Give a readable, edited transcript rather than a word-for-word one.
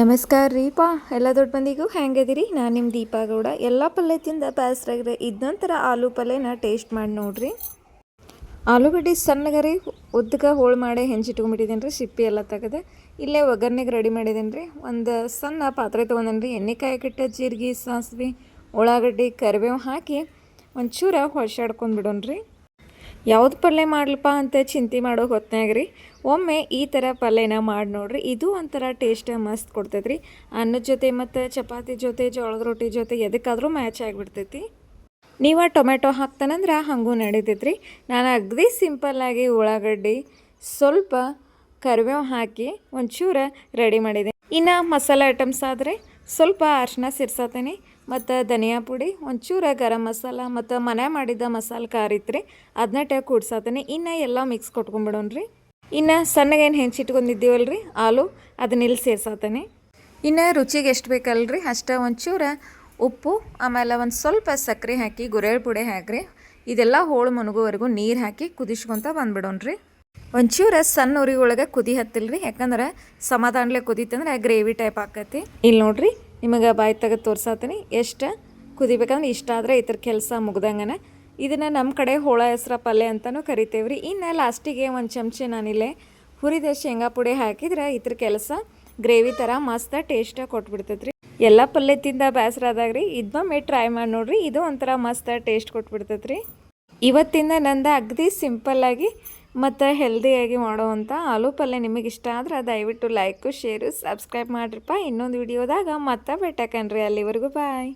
ನಮಸ್ಕಾರ ರೀಪಾ ಎಲ್ಲ ದೊಡ್ಡ ಮಂದಿಗೂ ಹೆಂಗದಿರಿ. ನಾನು ನಿಮ್ಮ ದೀಪಾ ಗೌಡ. ಎಲ್ಲ ಪಲ್ಯ ತಿಂದ ಬೇಸ್ರಾಗ್ರೆ ಇದೊಂಥರ ಆಲೂ ಪಲ್ಯನ ಟೇಸ್ಟ್ ಮಾಡಿ ನೋಡ್ರಿ. ಆಲೂಗಡ್ಡೆ ಸಣ್ಣಗರಿ ಉದ್ದಕ್ಕೆ ಹೋಳು ಮಾಡಿ ಹೆಂಚಿಟ್ಕೊಂಡ್ಬಿಟ್ಟಿದ್ದೇನೆ ರೀ. ಸಿಪ್ಪಿ ಎಲ್ಲ ತೆಗೆದು ಇಲ್ಲೇ ಒಗ್ಗರ್ನೆಗೆ ರೆಡಿ ಮಾಡಿದ್ದೇನೆ ರೀ. ಒಂದು ಸಣ್ಣ ಪಾತ್ರೆ ತೊಗೊಂಡೇನಿ ರೀ. ಎಣ್ಣೆ ಕಾಯಕ್ಕಿಟ್ಟು ಜೀರಿಗೆ, ಸಾಸಿವೆ, ಉಳ್ಳಾಗಡ್ಡಿ, ಕರಿಬೇವು ಹಾಕಿ ಒಂಚೂರು ಹೊಳ್ಸಾಡ್ಕೊಂಡು ಬಿಡೋಣ್ರಿ. ಯಾವ್ದು ಪಲ್ಯ ಮಾಡ್ಲಪ್ಪ ಅಂತ ಚಿಂತೆ ಮಾಡೋ ಹೊತ್ನಾಗ ರೀ ಒಮ್ಮೆ ಈ ಥರ ಪಲ್ಯನ ಮಾಡಿ ನೋಡ್ರಿ. ಇದು ಒಂಥರ ಟೇಸ್ಟ್ ಮಸ್ತ್ ಕೊಡ್ತೈತೆ ರೀ. ಅನ್ನದ ಜೊತೆ ಮತ್ತು ಚಪಾತಿ ಜೊತೆ, ಜೋಳದ ರೊಟ್ಟಿ ಜೊತೆ ಎದಕ್ಕಾದರೂ ಮ್ಯಾಚ್ ಆಗಿಬಿಡ್ತೈತಿ. ನೀವು ಟೊಮೆಟೊ ಹಾಕ್ತಾನಂದ್ರೆ ಹಾಗೂ ನಡೀತೈತೆ ರೀ. ನಾನು ಅಗದಿ ಸಿಂಪಲ್ಲಾಗಿ ಉಳ್ಳಾಗಡ್ಡಿ ಸ್ವಲ್ಪ ಕರಿಬೇವು ಹಾಕಿ ಒಂಚೂರು ರೆಡಿ ಮಾಡಿದೆ. ಇನ್ನು ಮಸಾಲೆ ಐಟಮ್ಸ್ ಆದರೆ ಸ್ವಲ್ಪ ಅರಿಶಿನ ಸೇರ್ಸತ್ತೇನೆ ಮತ್ತು ಧನಿಯಾ ಪುಡಿ, ಒಂಚೂರು ಗರಂ ಮಸಾಲ ಮತ್ತು ಮನೆ ಮಾಡಿದ ಮಸಾಲೆ ಖಾರ ಇತ್ತು ರೀ, ಅದನ್ನ ಕೂಡ್ಸತ್ತೇನೆ. ಇನ್ನು ಎಲ್ಲ ಮಿಕ್ಸ್ ಕೊಟ್ಕೊಂಡ್ಬಿಡೋಣ್ರಿ. ಇನ್ನು ಸಣ್ಣಗೇನು ಹೆಂಚಿಟ್ಕೊಂಡಿದ್ದೀವಲ್ಲ ರೀ ಆಲೂ, ಅದನ್ನ ಇಲ್ಲಿ ಸೇರ್ಸತ್ತೇನೆ. ಇನ್ನು ರುಚಿಗೆ ಎಷ್ಟು ಬೇಕಲ್ರಿ ಅಷ್ಟು ಒಂಚೂರು ಉಪ್ಪು, ಆಮೇಲೆ ಒಂದು ಸ್ವಲ್ಪ ಸಕ್ಕರೆ ಹಾಕಿ ಗುರೇಳ್ ಪುಡಿ ಹಾಕ್ರಿ. ಇದೆಲ್ಲ ಹೋಳು ಮುನುಗೋವರೆಗೂ ನೀರು ಹಾಕಿ ಕುದಿಸ್ಕೊತ ಬಂದ್ಬಿಡೋಣ್ರಿ. ಒಂಚೂರು ಸಣ್ಣ ಉರಿ ಒಳಗೆ ಕುದಿ ಹತ್ತಿಲ್ರಿ, ಯಾಕಂದ್ರೆ ಸಮಾಧಾನಲೆ ಕುದೀತಂದ್ರೆ ಗ್ರೇವಿ ಟೈಪ್ ಆಕತಿ. ಇಲ್ಲಿ ನೋಡ್ರಿ, ನಿಮಗೆ ಬಾಯಿ ತೆಗೆದು ತೋರ್ಸತ್ತೀನಿ ಎಷ್ಟು ಕುದಿಬೇಕಂದ್ರೆ. ಇಷ್ಟ ಆದರೆ ಇದ್ರ ಕೆಲಸ ಮುಗ್ದಂಗನ. ಇದನ್ನು ನಮ್ಮ ಕಡೆ ಹೋಳ ಹೆಸ್ರ ಪಲ್ಯ ಅಂತಲೂ ಕರಿತೇವೆ ರೀ. ಇನ್ನು ಲಾಸ್ಟಿಗೆ ಒಂದು ಚಮಚೆ ನಾನಿಲ್ಲೇ ಹುರಿದ ಶೇಂಗಾ ಪುಡಿ ಹಾಕಿದ್ರೆ ಇದ್ರ ಕೆಲಸ ಗ್ರೇವಿ ಥರ ಮಸ್ತ್ ಟೇಸ್ಟ್ ಕೊಟ್ಬಿಡ್ತೈತೆ ರೀ. ಎಲ್ಲ ಪಲ್ಯ ತಿಂದ ಬೇಸರಾದಾಗ ರೀ ಇದೊಮ್ಮೆ ಟ್ರೈ ಮಾಡಿ ನೋಡ್ರಿ. ಇದು ಒಂಥರ ಮಸ್ತ್ ಟೇಸ್ಟ್ ಕೊಟ್ಬಿಡ್ತೈತೆ ರೀ. ಇವತ್ತಿಂದ ನಂದು ಅಗದಿ ಸಿಂಪಲ್ಲಾಗಿ ಮತ್ತು ಹೆಲ್ದಿಯಾಗಿ ಮಾಡೋವಂಥ ಆಲೂ ಪಲ್ಯ ನಿಮಗೆ ಇಷ್ಟ ಆದ್ರೆ ದಯವಿಟ್ಟು ಲೈಕು, ಶೇರು, ಸಬ್ಸ್ಕ್ರೈಬ್ ಮಾಡಿರಿಪ್ಪ. ಇನ್ನೊಂದು ವಿಡಿಯೋದಾಗ ಮತ್ತೆ ಭೇಟಕನ್ರಿ. ಅಲ್ಲಿವರೆಗೂ ಬಾಯ್.